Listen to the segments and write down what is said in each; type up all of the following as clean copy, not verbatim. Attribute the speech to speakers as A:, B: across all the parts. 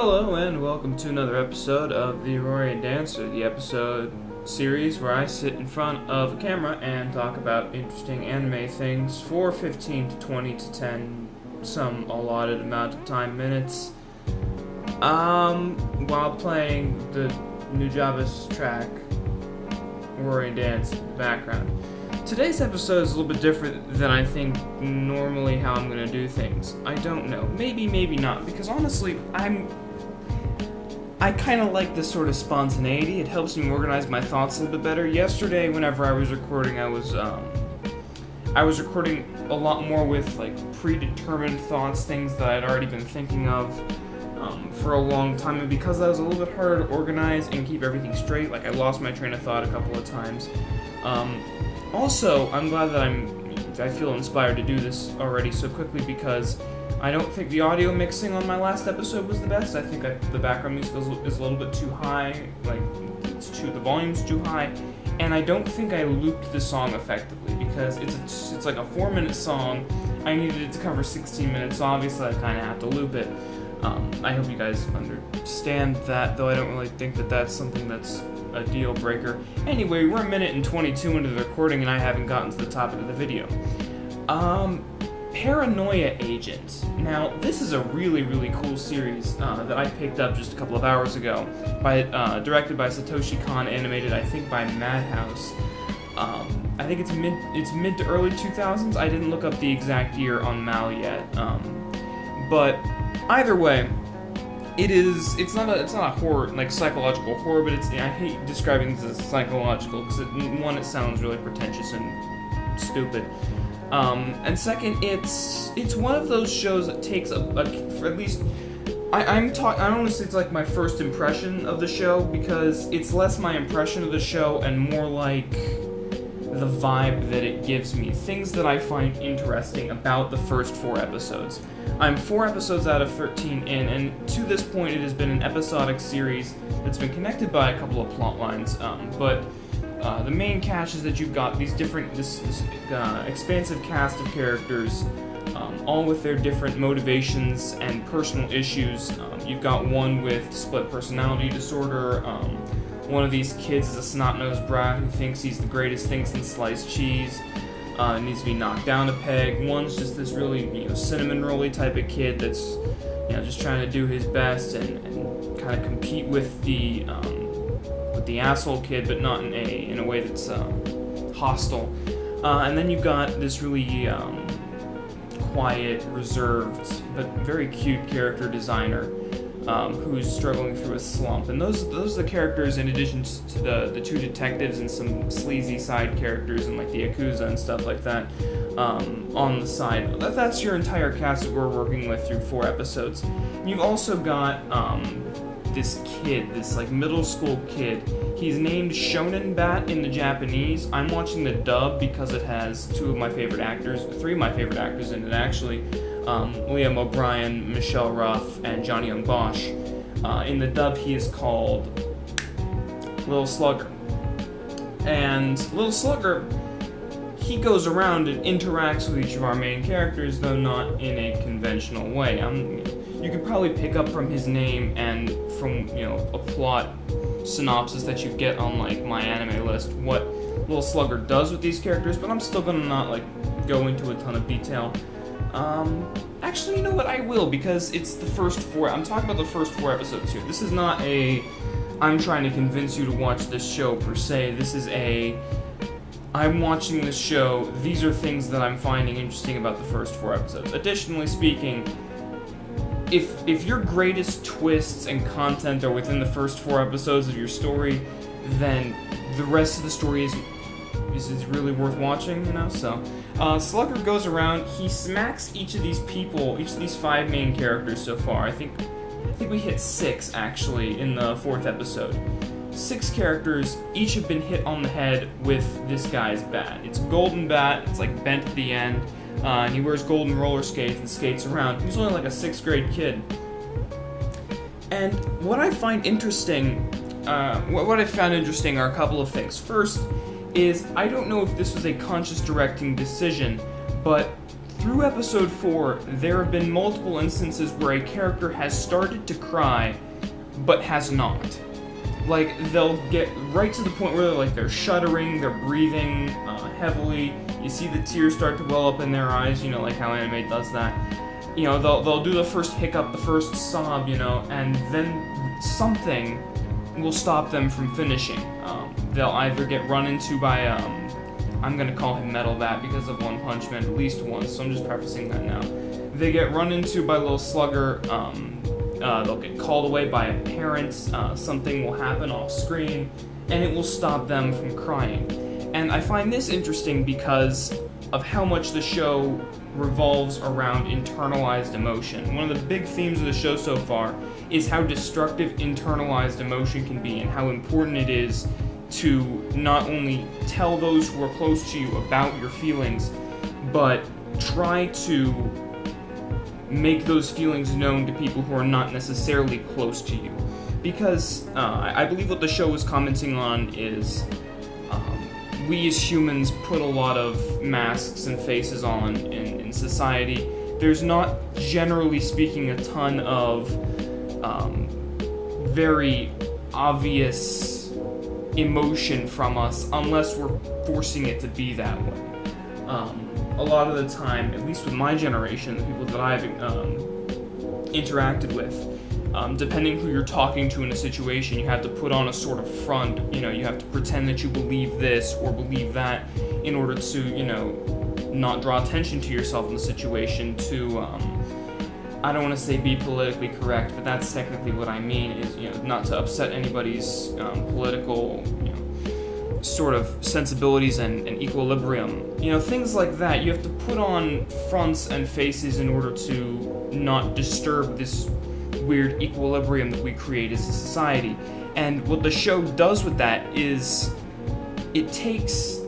A: Hello and welcome to another episode of the Rory Dancer, the episode series where I sit in front of a camera and talk about interesting anime things for 15 to 20 to 10, some allotted amount of time minutes, while playing the new Java's track, Rory Dance, in the background. Today's episode is a little bit different than I think normally how I'm going to do things. I don't know. Maybe not. Because honestly, I kind of like this sort of spontaneity. It helps me organize my thoughts a little bit better. Yesterday, whenever I was recording, I was recording a lot more with like predetermined thoughts, things that I'd already been thinking of for a long time. And because that was a little bit harder to organize and keep everything straight, like I lost my train of thought a couple of times. Also, I'm glad that I feel inspired to do this already so quickly because I don't think the audio mixing on my last episode was the best. I think the background music is a little bit too high, like the volume's too high, and I don't think I looped the song effectively because it's like a 4-minute song. I needed it to cover 16 minutes, so obviously I kind of have to loop it. I hope you guys understand that, though I don't really think that that's something that's a deal breaker. Anyway, we're a minute and 22 into the recording and I haven't gotten to the topic of the video. Paranoia Agent. Now, this is a really, really cool series that I picked up just a couple of hours ago, directed by Satoshi Kon, animated, I think, by Madhouse. I think it's mid to early 2000s. I didn't look up the exact year on Mal yet, but either way, it's not a horror, like psychological horror, but I hate describing this as psychological because it sounds really pretentious and stupid. And second, it's one of those shows that takes for at least I don't want to say it's like my first impression of the show because it's less my impression of the show and more like the vibe that it gives me, things that I find interesting about the first 4 episodes. I'm 4 episodes out of 13 in, and to this point it has been an episodic series that's been connected by a couple of plot lines, but the main catch is that you've got this expansive cast of characters, all with their different motivations and personal issues. You've got one with split personality disorder. One of these kids is a snot-nosed brat who thinks he's the greatest thing since sliced cheese. Needs to be knocked down a peg. One's just this really, cinnamon rolly type of kid that's, just trying to do his best and kind of compete with the asshole kid, but not in a way that's hostile. And then you've got this really quiet, reserved, but very cute character designer who's struggling through a slump. And those are the characters, in addition to the 2 detectives and some sleazy side characters and like the Yakuza and stuff like that on the side. That's your entire cast that we're working with through 4 episodes. And you've also got this kid, this like middle school kid. He's named Shonen Bat in the Japanese. I'm watching the dub because it has 3 of my favorite actors in it actually. Liam O'Brien, Michelle Ruff, and Johnny Young Bosch. In the dub, he is called Little Slugger. And Little Slugger, he goes around and interacts with each of our main characters, though not in a conventional way. You can probably pick up from his name and from a plot synopsis that you get on like my anime list what Little Slugger does with these characters, but I'm still gonna not go into a ton of detail. Actually, you know what? I will, because it's the first 4. I'm talking about the first 4 episodes here. This is not I'm trying to convince you to watch this show per se. This is I'm watching this show. These are things that I'm finding interesting about the first 4 episodes. Additionally speaking, if your greatest twists and content are within the first 4 episodes of your story, then the rest of the story is really worth watching, So, Slugger goes around, he smacks each of these 5 main characters so far. I think we hit 6, actually, in the 4th episode. 6 characters, each have been hit on the head with this guy's bat. It's a golden bat, it's like bent at the end, and he wears golden roller skates and skates around. He's only like a 6th grade kid. And what I find interesting, what I found interesting are a couple of things. First is, I don't know if this was a conscious directing decision, but through episode 4, there have been multiple instances where a character has started to cry, but has not. Like, they'll get right to the point where they're shuddering, they're breathing heavily, you see the tears start to well up in their eyes, like how anime does that. They'll do the first hiccup, the first sob, and then something will stop them from finishing. They'll either get run into by, I'm gonna call him Metal Bat because of One Punch Man at least once, so I'm just prefacing that now. They get run into by Little Slugger, they'll get called away by a parent, something will happen off screen, and it will stop them from crying. And I find this interesting because of how much the show revolves around internalized emotion. One of the big themes of the show so far is how destructive internalized emotion can be and how important it is to not only tell those who are close to you about your feelings, but try to make those feelings known to people who are not necessarily close to you. Because I believe what the show is commenting on is we as humans put a lot of masks and faces on in society. There's not, generally speaking, a ton of very obvious emotion from us unless we're forcing it to be that way. A lot of the time, at least with my generation, the people that I've interacted with, depending who you're talking to in a situation, you have to put on a sort of front, you have to pretend that you believe this or believe that in order to, not draw attention to yourself in the situation, to, I don't want to say be politically correct, but that's technically what I mean, is, not to upset anybody's political, sort of sensibilities and equilibrium. Things like that. You have to put on fronts and faces in order to not disturb this weird equilibrium that we create as a society. And what the show does with that is it takes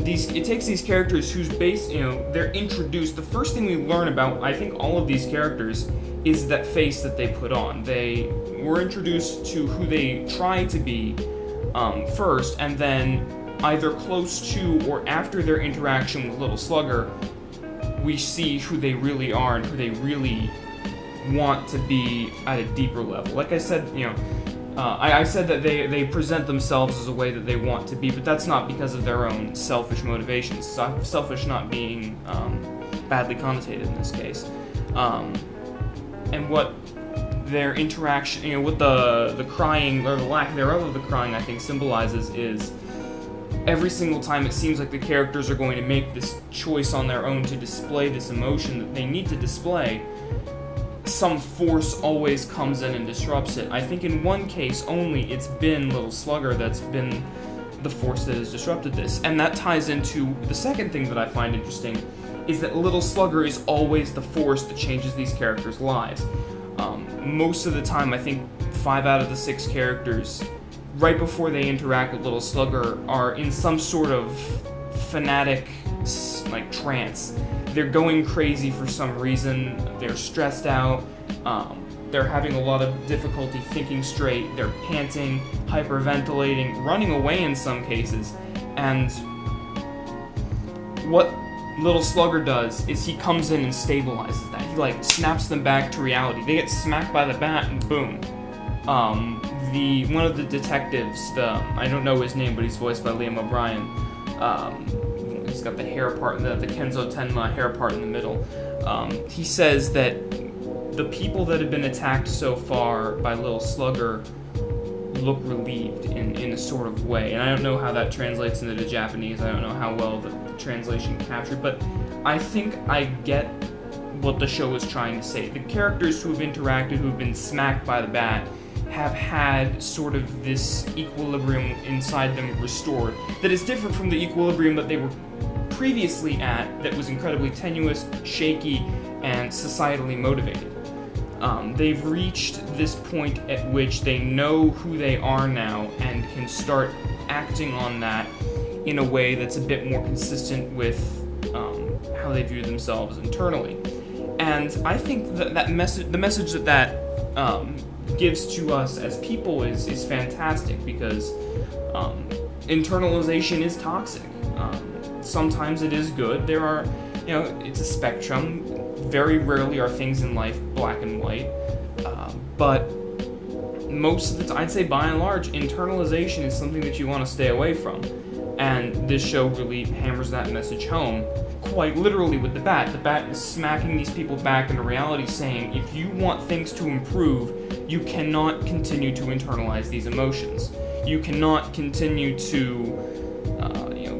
A: these characters whose base, they're introduced. The first thing we learn about, I think, all of these characters is that face that they put on. They were introduced to who they try to be first, and then either close to or after their interaction with Little Slugger, we see who they really are and who they really want to be at a deeper level. Like I said, I said that they present themselves as a way that they want to be, but that's not because of their own selfish motivations. Selfish not being badly connotated in this case. And what their interaction, what the crying, or the lack thereof of the crying, I think symbolizes is every single time it seems like the characters are going to make this choice on their own to display this emotion that they need to display, some force always comes in and disrupts it. I think in one case only, it's been Little Slugger that's been the force that has disrupted this. And that ties into the second thing that I find interesting, is that Little Slugger is always the force that changes these characters' lives. Most of the time, I think 5 out of the 6 characters, right before they interact with Little Slugger, are in some sort of fanatic, trance. They're going crazy for some reason, they're stressed out, they're having a lot of difficulty thinking straight, they're panting, hyperventilating, running away in some cases, and what Little Slugger does is he comes in and stabilizes that. He snaps them back to reality. They get smacked by the bat and boom. One of the detectives, I don't know his name, but he's voiced by Liam O'Brien. He's got the hair part, the Kenzo Tenma hair part in the middle. He says that the people that have been attacked so far by Little Slugger look relieved in a sort of way. And I don't know how that translates into the Japanese. I don't know how well the translation captured, but I think I get what the show is trying to say. The characters who have interacted, who have been smacked by the bat, have had sort of this equilibrium inside them restored that is different from the equilibrium that they were previously at, that was incredibly tenuous, shaky, and societally motivated. They've reached this point at which they know who they are now and can start acting on that in a way that's a bit more consistent with how they view themselves internally. And I think that the message that gives to us as people is fantastic, because internalization is toxic. Sometimes it is good. There are it's a spectrum. Very rarely are things in life black and white, but most of the time, I'd say by and large, internalization is something that you want to stay away from. And this show really hammers that message home, quite literally with the Bat. The Bat is smacking these people back into reality, saying, if you want things to improve, you cannot continue to internalize these emotions. You cannot continue to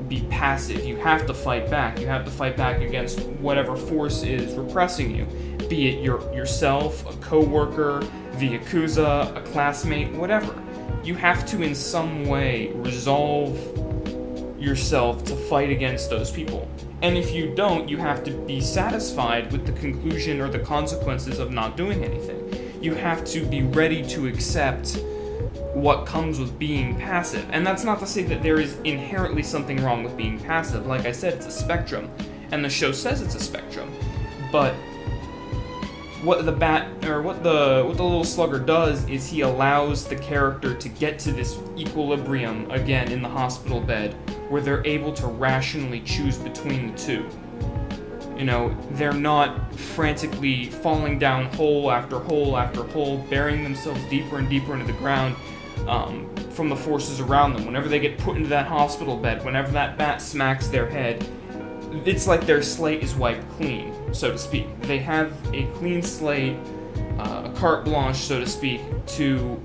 A: be passive. You have to fight back. You have to fight back against whatever force is repressing you, be it yourself, a coworker, the Yakuza, a classmate, whatever. You have to in some way resolve yourself to fight against those people. And if you don't, you have to be satisfied with the conclusion or the consequences of not doing anything. You have to be ready to accept what comes with being passive. And that's not to say that there is inherently something wrong with being passive. Like I said, it's a spectrum, and the show says it's a spectrum. But what the little Slugger does is he allows the character to get to this equilibrium again in the hospital bed, where they're able to rationally choose between the two. They're not frantically falling down hole after hole after hole, burying themselves deeper and deeper into the ground from the forces around them. Whenever they get put into that hospital bed, whenever that bat smacks their head, it's like their slate is wiped clean, so to speak. They have a clean slate, a carte blanche, so to speak, to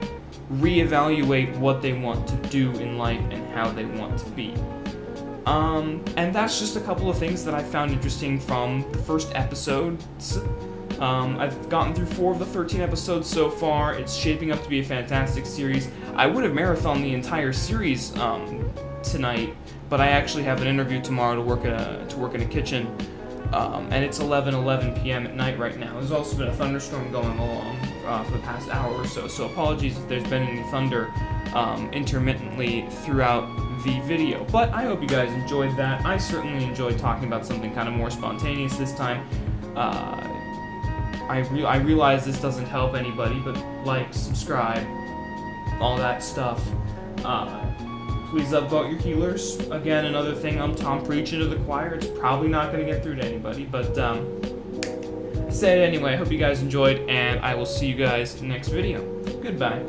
A: reevaluate what they want to do in life and how they want to be. And that's just a couple of things that I found interesting from the first episodes. I've gotten through 4 of the 13 episodes so far. It's shaping up to be a fantastic series. I would have marathoned the entire series tonight, but I actually have an interview tomorrow to work in a kitchen, and it's 11 p.m. at night right now. There's also been a thunderstorm going along for the past hour or so, so apologies if there's been any thunder intermittently throughout the video. But I hope you guys enjoyed that. I certainly enjoyed talking about something kind of more spontaneous this time. I realize this doesn't help anybody, but like, subscribe, all that stuff. Please vote your healers. Again, another thing I'm preaching to the choir. It's probably not going to get through to anybody, but say it anyway. I hope you guys enjoyed, and I will see you guys next video. Goodbye.